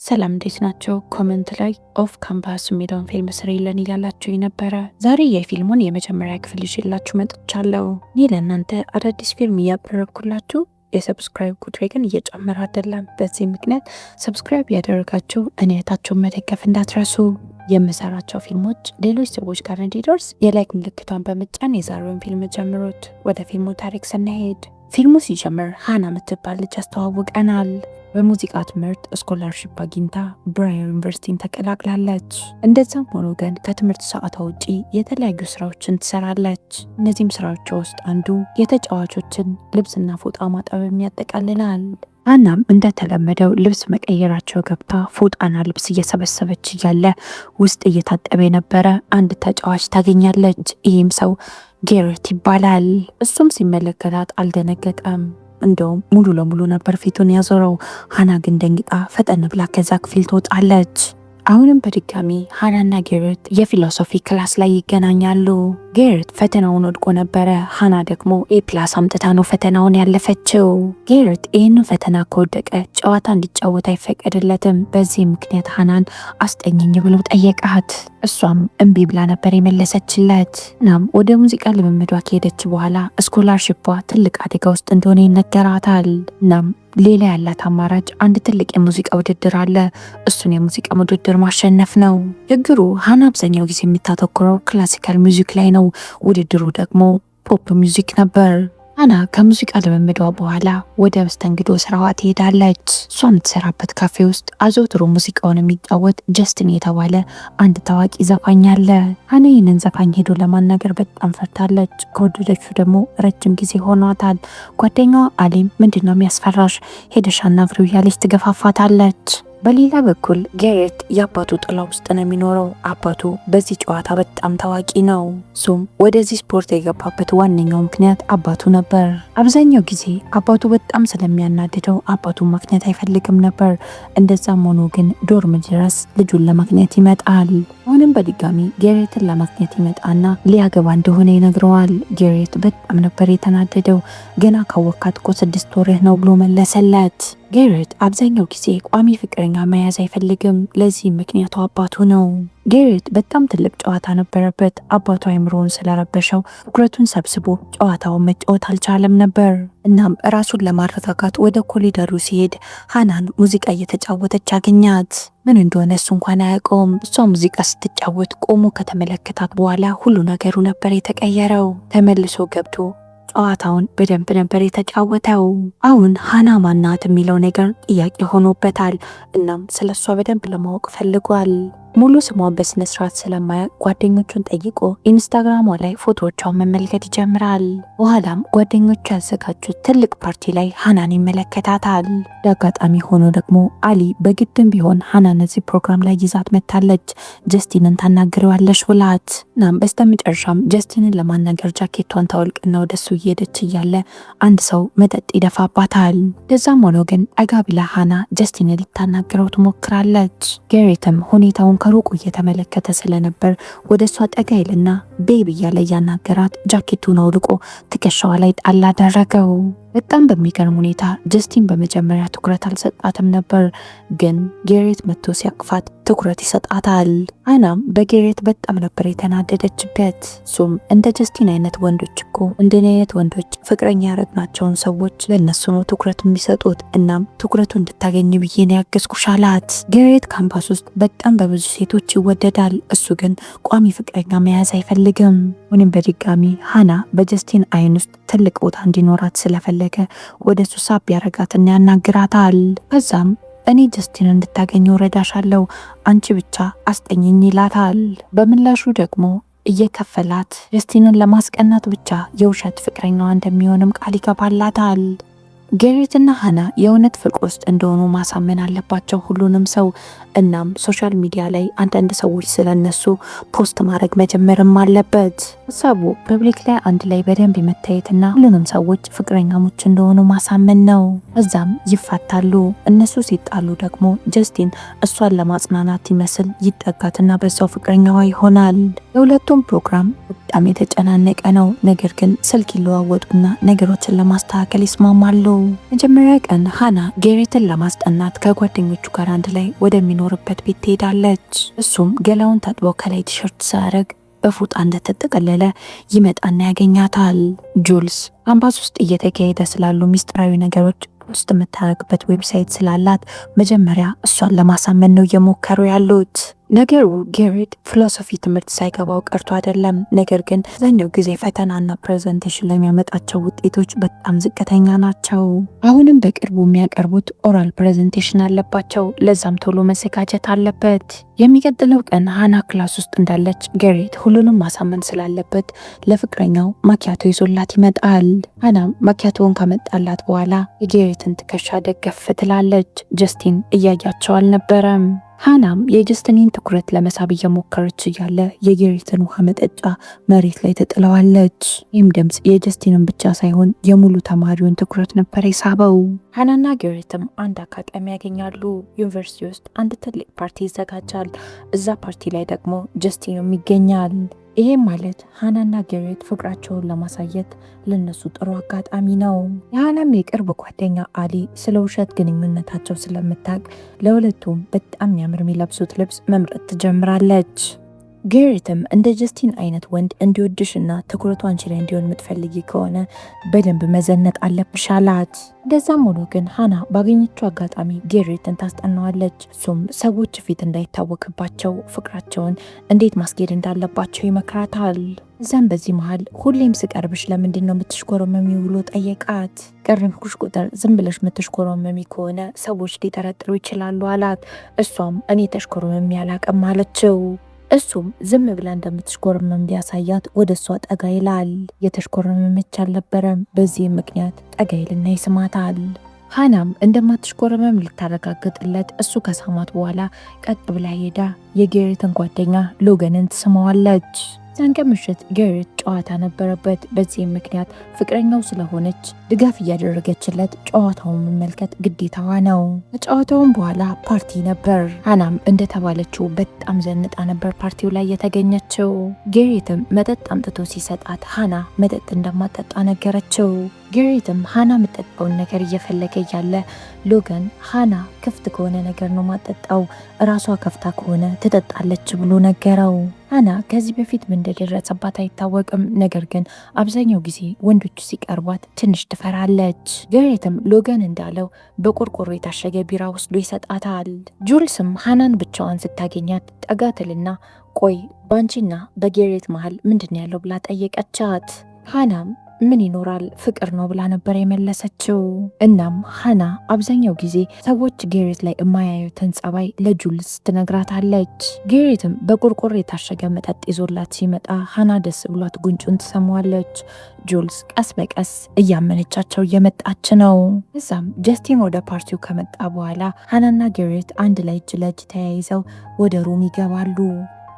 ሰላም እንዴት ናቸው? ኮመንት ላይ ኦፍ ካምፓስ የሚለውን ፊልም ስሪልን እያላችሁ የነበረ ዛሬ የፊልሙን የመጀመሪያ ክፍል ይዤላችሁ መጥቻለሁ። እኔ ለእናንተ አዳዲስ ፊልም እያበረኩላችሁ የሰብስክራይብ ቁጥሬ ግን እየጨመረ አይደለም። በዚህ ምክንያት ሰብስክራይብ ያደረጋችሁ እኔታችሁን መደገፍ እንዳትረሱ። የምሰራቸው ፊልሞች ሌሎች ሰዎች ጋር እንዲደርስ የላይክ ምልክቷን በመጫን የዛሬውን ፊልም ጀምሩት። ወደ ፊልሙ ታሪክ ስንሄድ ፊልሙ ሲጀምር ሃና የምትባል ልጅ ያስተዋውቀናል። በሙዚቃ ትምህርት ስኮላርሺፕ አግኝታ ብራየር ዩኒቨርሲቲን ተቀላቅላለች። እንደዛም ሆኖ ግን ከትምህርት ሰዓቷ ውጪ የተለያዩ ስራዎችን ትሰራለች። እነዚህም ስራዎች ውስጥ አንዱ የተጫዋቾችን ልብስና ፎጣ ማጠብ ያጠቃልላል። ሃናም እንደተለመደው ልብስ መቀየራቸው ገብታ ፎጣና ልብስ እየሰበሰበች እያለ ውስጥ እየታጠበ የነበረ አንድ ተጫዋች ታገኛለች። ይህም ሰው ጌሬት ይባላል። እሱም ሲመለከታት አልደነገጠም። እንደውም ሙሉ ለሙሉ ነበር ፊቱን ያዞረው። ሃና ግን ደንግጣ ፈጠን ብላ ከዛ ክፍል ትወጣለች። አሁንም በድጋሚ ሃናና ጌሬት የፊሎሶፊ ክላስ ላይ ይገናኛሉ። ጌሬት ፈተናውን ወድቆ ነበረ። ሃና ደግሞ ኤፕላስ አምጥታ ነው ፈተናውን ያለፈችው። ጌሬት ይህንን ፈተና ከወደቀ ጨዋታ እንዲጫወት አይፈቀድለትም። በዚህ ምክንያት ሃናን አስጠኝኝ ብሎ ጠየቃት። እሷም እምቢ ብላ ነበር የመለሰችለት። እናም ወደ ሙዚቃ ልምምዷ ከሄደች በኋላ ስኮላርሺፓ ትልቅ አደጋ ውስጥ እንደሆነ ይነገራታል። እናም ሌላ ያላት አማራጭ አንድ ትልቅ የሙዚቃ ውድድር አለ። እሱን የሙዚቃ ውድድር ማሸነፍ ነው። ችግሩ ሃና አብዛኛው ጊዜ የምታተኩረው ክላሲካል ሚውዚክ ላይ ነው። ውድድሩ ደግሞ ፖፕ ሚውዚክ ነበር። ሃና ከሙዚቃ ልምምዷ በኋላ ወደ መስተንግዶ ስራዋ ትሄዳለች። እሷ የምትሰራበት ካፌ ውስጥ አዘውትሮ ሙዚቃውን የሚጫወት ጀስትን የተባለ አንድ ታዋቂ ዘፋኝ አለ። ሃና ይህንን ዘፋኝ ሄዶ ለማናገር በጣም ፈርታለች። ከወደደችው ደግሞ ረጅም ጊዜ ሆኗታል። ጓደኛዋ አሊም ምንድነው የሚያስፈራሽ? ሄደሽ አናግሪው እያለች ትገፋፋታለች። በሌላ በኩል ጌሬት የአባቱ ጥላ ውስጥ ነው የሚኖረው። አባቱ በዚህ ጨዋታ በጣም ታዋቂ ነው። እሱም ወደዚህ ስፖርት የገባበት ዋነኛው ምክንያት አባቱ ነበር። አብዛኛው ጊዜ አባቱ በጣም ስለሚያናድደው አባቱን ማግኘት አይፈልግም ነበር። እንደዛም ሆኖ ግን ዶርም ድረስ ልጁን ለማግኘት ይመጣል። አሁንም በድጋሚ ጌሬትን ለማግኘት ይመጣና ሊያገባ እንደሆነ ይነግረዋል። ጌሬት በጣም ነበር የተናደደው። ገና ካወካት እኮ 6 ወርህ ነው ብሎ መለሰለት። ጌሬት አብዛኛው ጊዜ ቋሚ ፍቅረኛ መያዝ አይፈልግም። ለዚህ ምክንያቱ አባቱ ነው። ጌሬት በጣም ትልቅ ጨዋታ ነበረበት። አባቱ አይምሮውን ስለረበሸው ትኩረቱን ሰብስቦ ጨዋታውን መጫወት አልቻለም ነበር። እናም ራሱን ለማረጋጋት ወደ ኮሪደሩ ሲሄድ ሃናን ሙዚቃ እየተጫወተች አገኛት። ምን እንደሆነ እሱ እንኳን አያውቀውም። እሷ ሙዚቃ ስትጫወት ቆሞ ከተመለከታት በኋላ ሁሉ ነገሩ ነበር የተቀየረው። ተመልሶ ገብቶ ጨዋታውን በደንብ ነበር የተጫወተው። አሁን ሃና ማናት የሚለው ነገር ጥያቄ ሆኖበታል። እናም ስለሷ በደንብ ለማወቅ ፈልጓል። ሙሉ ስሟን በስነ ስርዓት ስለማያውቅ ጓደኞቹን ጠይቆ ኢንስታግራሟ ላይ ፎቶዎቿን መመልከት ይጀምራል። በኋላም ጓደኞቹ ያዘጋጁት ትልቅ ፓርቲ ላይ ሃናን ይመለከታታል። ለአጋጣሚ ሆኖ ደግሞ አሊ በግድም ቢሆን ሃናን እዚህ ፕሮግራም ላይ ይዛት መታለች። ጀስቲንን ታናግረዋለች ብላት። እናም በስተመጨረሻም ጀስቲንን ለማናገር ጃኬቷን ታወልቅና ወደሱ እየሄደች እያለ አንድ ሰው መጠጥ ይደፋባታል። እንደዛም ሆኖ ግን ጠጋ ብላ ሃና ጀስቲንን ልታናግረው ትሞክራለች። ጌሬትም ሁኔታውን ከሩቁ እየተመለከተ ስለነበር ወደ እሷ ጠጋ ይልና ቤብ እያለ እያናገራት ጃኬቱን አውልቆ ትከሻዋ ላይ ጣል አደረገው። በጣም በሚገርም ሁኔታ ጀስቲን በመጀመሪያ ትኩረት አልሰጣትም ነበር፣ ግን ጌሬት መጥቶ ሲያቅፋት ትኩረት ይሰጣታል። ሃናም በጌሬት በጣም ነበር የተናደደችበት። እሱም እንደ ጀስቲን አይነት ወንዶች እኮ እንደኔ አይነት ወንዶች ፍቅረኛ ያረግናቸውን ሰዎች ለነሱ ነው ትኩረት የሚሰጡት። እናም ትኩረቱ እንድታገኝ ብዬ ነው ያገዝኩሽ አላት። ጌሬት ካምፓስ ውስጥ በጣም በብዙ ሴቶች ይወደዳል። እሱ ግን ቋሚ ፍቅረኛ መያዝ አይፈልግም። ሁንም በድጋሚ ሃና በጀስቲን አይን ውስጥ ትልቅ ቦታ እንዲኖራት ስለፈለገ ወደ እሱ ሳብ ያረጋትና ያናግራታል። ከዛም እኔ ጀስቲን እንድታገኘው ረዳሻለሁ፣ አንቺ ብቻ አስጠኝኝ ይላታል። በምላሹ ደግሞ እየከፈላት ጀስቲንን ለማስቀናት ብቻ የውሸት ፍቅረኛዋ እንደሚሆንም ቃል ይገባላታል። ጌሬትና ሃና የእውነት ፍቅር ውስጥ እንደሆኑ ማሳመን አለባቸው ሁሉንም ሰው። እናም ሶሻል ሚዲያ ላይ አንዳንድ ሰዎች ስለነሱ ፖስት ማድረግ መጀመርም አለበት። ሀሳቡ ፐብሊክ ላይ አንድ ላይ በደንብ የመታየትና ሁሉንም ሰዎች ፍቅረኛሞች እንደሆኑ ማሳመን ነው። እዛም ይፋታሉ። እነሱ ሲጣሉ ደግሞ ጀስቲን እሷን ለማጽናናት ይመስል ይጠጋትና በዛው ፍቅረኛዋ ይሆናል። የሁለቱም ፕሮግራም በጣም የተጨናነቀ ነው። ነገር ግን ስልክ ይለዋወጡና ነገሮችን ለማስተካከል ይስማማሉ። መጀመሪያ ቀን ሃና ጌሬትን ለማስጠናት ከጓደኞቹ ጋር አንድ ላይ ወደሚኖርበት ቤት ትሄዳለች። እሱም ገላውን ታጥቦ ከላይ ቲሸርት ሳያደርግ በፎጣ እንደተጠቀለለ ይመጣና ያገኛታል። ጁልስ ካምፓስ ውስጥ እየተካሄደ ስላሉ ሚስጥራዊ ነገሮች ውስጥ የምታደርግበት ዌብሳይት ስላላት መጀመሪያ እሷን ለማሳመን ነው እየሞከሩ ያሉት። ነገሩ ጌሬት ፊሎሶፊ ትምህርት ሳይገባው ቀርቶ አይደለም። ነገር ግን አብዛኛው ጊዜ ፈተናና ፕሬዘንቴሽን ለሚያመጣቸው ውጤቶች በጣም ዝቅተኛ ናቸው። አሁንም በቅርቡ የሚያቀርቡት ኦራል ፕሬዘንቴሽን አለባቸው። ለዛም ቶሎ መዘጋጀት አለበት። የሚቀጥለው ቀን ሃና ክላስ ውስጥ እንዳለች ጌሬት ሁሉንም ማሳመን ስላለበት ለፍቅረኛው ማኪያቶ ይዞላት ይመጣል። ሃናም ማኪያቶውን ካመጣላት በኋላ የጌሬትን ትከሻ ደገፍ ትላለች። ጀስቲን እያያቸው አልነበረም። ሃናም የጀስቲንን ትኩረት ለመሳብ እየሞከረች እያለ የጌሬትን ውሃ መጠጫ መሬት ላይ ትጥለዋለች። ይህም ድምፅ የጀስቲንን ብቻ ሳይሆን የሙሉ ተማሪውን ትኩረት ነበር የሳበው። ሃናና ጌሬትም አንድ አጋጣሚ ያገኛሉ። ዩኒቨርሲቲ ውስጥ አንድ ትልቅ ፓርቲ ይዘጋጃል። እዛ ፓርቲ ላይ ደግሞ ጀስቲንም ይገኛል። ይሄ ማለት ሃናና ጌሬት ፍቅራቸውን ለማሳየት ለነሱ ጥሩ አጋጣሚ ነው። የሃናም የቅርብ ጓደኛ አሊ ስለ ውሸት ግንኙነታቸው ስለምታውቅ ለሁለቱም በጣም የሚያምር የሚለብሱት ልብስ መምረጥ ትጀምራለች። ጌሬትም እንደ ጀስቲን አይነት ወንድ እንዲወድሽና ትኩረቱ አንቺ ላይ እንዲሆን የምትፈልጊ ከሆነ በደንብ መዘነጥ አለብሽ አላት። እንደዛም ሆኖ ግን ሃና ባገኘችው አጋጣሚ ጌሬትን ታስጠናዋለች። እሱም ሰዎች ፊት እንዳይታወቅባቸው ፍቅራቸውን እንዴት ማስጌድ እንዳለባቸው ይመክራታል። እዛም በዚህ መሃል ሁሌም ስቀርብሽ ለምንድን ነው የምትሽኮረመሚ ብሎ ጠየቃት። ቀረብኩሽ ቁጥር ዝም ብለሽ የምትሽኮረመሚ ከሆነ ሰዎች ሊጠረጥሩ ይችላሉ አላት። እሷም እኔ ተሽኮረመሚ አላቅም አለችው። እሱም ዝም ብላ እንደምትሽኮረመም ሊያሳያት ወደ እሷ ጠጋ ይላል። የተሽኮረመመች አልነበረም። በዚህም ምክንያት ጠጋ ይልና ይስማታል። ሃናም እንደማትሽኮረመም ልታረጋግጥለት እሱ ከሳማት በኋላ ቀጥ ብላ ሄዳ የጌሬትን ጓደኛ ሎገንን ትስመዋለች። ዛንቀ ምሽት ጌሬት ጨዋታ ነበረበት። በዚህም ምክንያት ፍቅረኛው ስለሆነች ድጋፍ እያደረገችለት ጨዋታውን መመልከት ግዴታዋ ነው። ከጨዋታውን በኋላ ፓርቲ ነበር። ሃናም እንደተባለችው በጣም ዘንጣ ነበር ፓርቲው ላይ የተገኘችው። ጌሬትም መጠጥ አምጥቶ ሲሰጣት ሃና መጠጥ እንደማጠጣ ነገረችው። ጌሬትም ሃና የምጠጣውን ነገር እየፈለገ እያለ ሎገን ሃና ክፍት ከሆነ ነገር ነው ማጠጣው፣ እራሷ ከፍታ ከሆነ ትጠጣለች ብሎ ነገረው። ሃና ከዚህ በፊት ምን እንደደረሰባት አይታወቅም። ነገር ግን አብዛኛው ጊዜ ወንዶች ሲቀርቧት ትንሽ ትፈራለች። ጌሬትም ሎገን እንዳለው በቆርቆሮ የታሸገ ቢራ ወስዶ ይሰጣታል። ጁልስም ሃናን ብቻዋን ስታገኛት ጠጋትልና ቆይ ባንቺና በጌሬት መሃል ምንድን ያለው ብላ ጠየቀቻት። ሃናም ምን ይኖራል ፍቅር ነው ብላ ነበር የመለሰችው። እናም ሃና አብዛኛው ጊዜ ሰዎች ጌሬት ላይ የማያዩትን ጸባይ ለጁልስ ትነግራታለች። ጌሬትም በቆርቆሮ የታሸገ መጠጥ ይዞላት ሲመጣ ሃና ደስ ብሏት ጉንጩን ትሰማዋለች። ጁልስ ቀስ በቀስ እያመነቻቸው እየመጣች ነው። እዛም ጀስቲን ወደ ፓርቲው ከመጣ በኋላ ሃናና ጌሬት አንድ ላይ እጅ ለእጅ ተያይዘው ወደ ሩም ይገባሉ።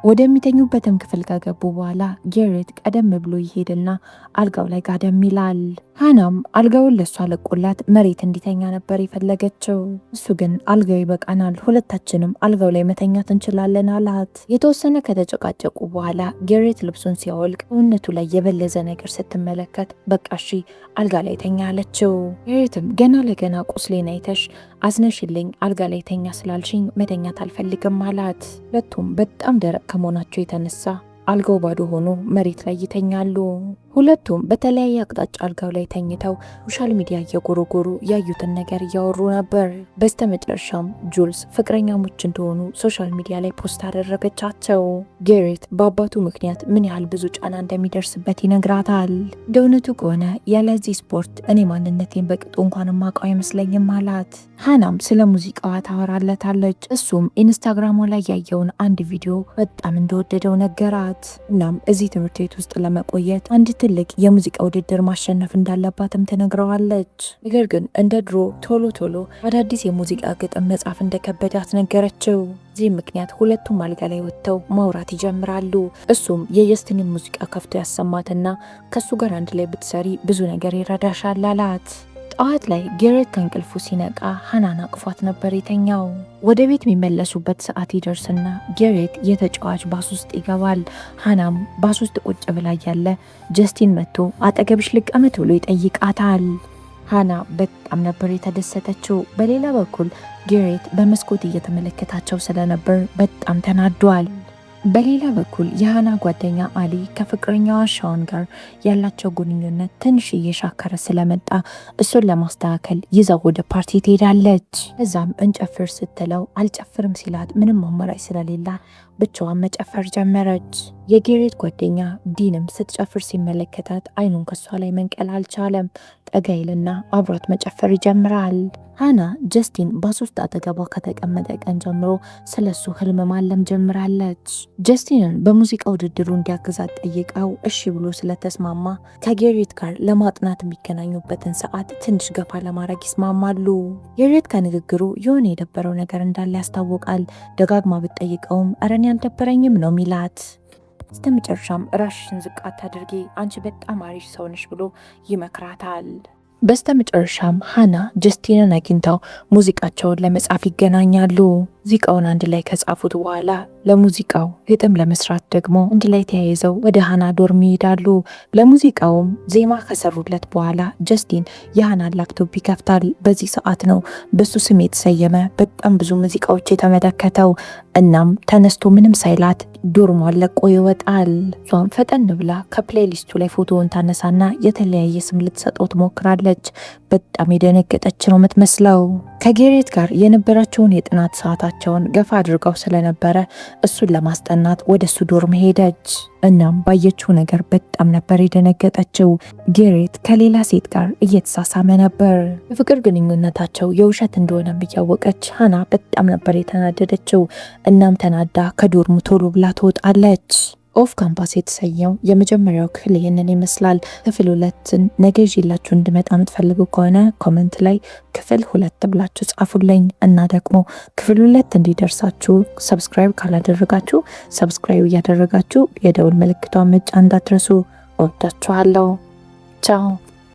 ወደሚተኙበትም ክፍል ከገቡ በኋላ ጌሬት ቀደም ብሎ ይሄድና አልጋው ላይ ጋደም ይላል። ሃናም አልጋውን ለሷ ለቆላት መሬት እንዲተኛ ነበር የፈለገችው። እሱ ግን አልጋው ይበቃናል፣ ሁለታችንም አልጋው ላይ መተኛት እንችላለን አላት። የተወሰነ ከተጨቃጨቁ በኋላ ጌሬት ልብሱን ሲያወልቅ ሰውነቱ ላይ የበለዘ ነገር ስትመለከት በቃ እሺ አልጋ ላይ ተኛ አለችው። ጌሬትም ገና ለገና ቁስሌን አይተሽ አዝነሽልኝ አልጋ ላይ ተኛ ስላልሽኝ መተኛት አልፈልግም አላት። ሁለቱም በጣም ደረቅ ከመሆናቸው የተነሳ አልጋው ባዶ ሆኖ መሬት ላይ ይተኛሉ። ሁለቱም በተለያየ አቅጣጫ አልጋው ላይ ተኝተው ሶሻል ሚዲያ እየጎረጎሩ ያዩትን ነገር እያወሩ ነበር። በስተመጨረሻም ጁልስ ፍቅረኛሞች እንደሆኑ ሶሻል ሚዲያ ላይ ፖስት አደረገቻቸው። ጌሬት በአባቱ ምክንያት ምን ያህል ብዙ ጫና እንደሚደርስበት ይነግራታል። እንደ እውነቱ ከሆነ ያለዚህ ስፖርት እኔ ማንነቴን በቅጡ እንኳን ማውቀው አይመስለኝም አላት። ሃናም ስለ ሙዚቃዋ ታወራለታለች። እሱም ኢንስታግራሟ ላይ ያየውን አንድ ቪዲዮ በጣም እንደወደደው ነገራት። እናም እዚህ ትምህርት ቤት ውስጥ ለመቆየት አንድ ትልቅ የሙዚቃ ውድድር ማሸነፍ እንዳለባትም ትነግረዋለች። ነገር ግን እንደ ድሮ ቶሎ አዳዲስ የሙዚቃ ግጥም መጻፍ እንደከበዳት ነገረችው። በዚህ ምክንያት ሁለቱም አልጋ ላይ ወጥተው ማውራት ይጀምራሉ። እሱም የጀስቲንን ሙዚቃ ከፍቶ ያሰማትና ከሱ ጋር አንድ ላይ ብትሰሪ ብዙ ነገር ይረዳሻል አላት። ጠዋት ላይ ጌሬት ከእንቅልፉ ሲነቃ ሃናን አቅፏት ነበር የተኛው። ወደ ቤት የሚመለሱበት ሰዓት ይደርስና ጌሬት የተጫዋች ባስ ውስጥ ይገባል። ሃናም ባስ ውስጥ ቁጭ ብላ ያለ ጀስቲን መጥቶ አጠገብሽ ልቀመጥ ብሎ ይጠይቃታል። ሃና በጣም ነበር የተደሰተችው። በሌላ በኩል ጌሬት በመስኮት እየተመለከታቸው ስለነበር በጣም ተናዷል። በሌላ በኩል የሃና ጓደኛ አሊ ከፍቅረኛዋ ሻውን ጋር ያላቸው ግንኙነት ትንሽ እየሻከረ ስለመጣ እሱን ለማስተካከል ይዛው ወደ ፓርቲ ትሄዳለች። እዛም እንጨፍር ስትለው አልጨፍርም ሲላት ምንም አማራጭ ስለሌላ ብቻዋን መጨፈር ጀመረች። የጌሬት ጓደኛ ዲንም ስትጨፍር ሲመለከታት አይኑን ከሷ ላይ መንቀል አልቻለም። ጠጋይልና አብሯት መጨፈር ይጀምራል። ሃና ጀስቲን ባስ ውስጥ አጠገቧ ከተቀመጠ ቀን ጀምሮ ስለሱ ህልም ማለም ጀምራለች። ጀስቲንን በሙዚቃ ውድድሩ እንዲያግዛት ጠይቀው እሺ ብሎ ስለተስማማ ከጌሬት ጋር ለማጥናት የሚገናኙበትን ሰዓት ትንሽ ገፋ ለማድረግ ይስማማሉ። ጌሬት ከንግግሩ የሆነ የደበረው ነገር እንዳለ ያስታውቃል። ደጋግማ ብትጠይቀውም እረኔ አልደበረኝም ነው ሚላት። በስተመጨረሻም ራስሽን ዝቅ አታድርጊ፣ አንቺ በጣም አሪፍ ሰው ነሽ ብሎ ይመክራታል። በስተመጨረሻም ሃና ጀስቲንን አግኝተው ሙዚቃቸውን ለመጻፍ ይገናኛሉ። ሙዚቃውን አንድ ላይ ከጻፉት በኋላ ለሙዚቃው ግጥም ለመስራት ደግሞ አንድ ላይ ተያይዘው ወደ ሃና ዶርም ይሄዳሉ። ለሙዚቃውም ዜማ ከሰሩለት በኋላ ጀስቲን የሃናን ላፕቶፕ ይከፍታል። በዚህ ሰዓት ነው በሱ ስም የተሰየመ በጣም ብዙ ሙዚቃዎች የተመለከተው። እናም ተነስቶ ምንም ሳይላት ዶርሟን ለቆ ይወጣል። እሷም ፈጠን ብላ ከፕሌሊስቱ ላይ ፎቶውን ታነሳና የተለያየ ስም ልትሰጠው ትሞክራለች። በጣም የደነገጠች ነው የምትመስለው። ከጌሬት ጋር የነበራቸውን የጥናት ሰዓታቸውን ገፋ አድርገው ስለነበረ እሱን ለማስጠናት ወደ እሱ ዶርም ሄደች። እናም ባየችው ነገር በጣም ነበር የደነገጠችው። ጌሬት ከሌላ ሴት ጋር እየተሳሳመ ነበር። የፍቅር ግንኙነታቸው የውሸት እንደሆነ እያወቀች ሃና በጣም ነበር የተናደደችው። እናም ተናዳ ከዶርሙ ቶሎ ብላ ትወጣለች። ኦፍ ካምፓስ የተሰኘው የመጀመሪያው ክፍል ይህንን ይመስላል። ክፍል 2ን ነገ ይዤላችሁ እንድመጣ የምትፈልጉ ከሆነ ኮመንት ላይ ክፍል 2 ብላችሁ ጻፉልኝ እና ደግሞ ክፍል 2 እንዲደርሳችሁ ሰብስክራይብ ካላደረጋችሁ ሰብስክራይብ እያደረጋችሁ የደውል ምልክቷን መጫን እንዳትረሱ። ወዳችኋለሁ። ቻው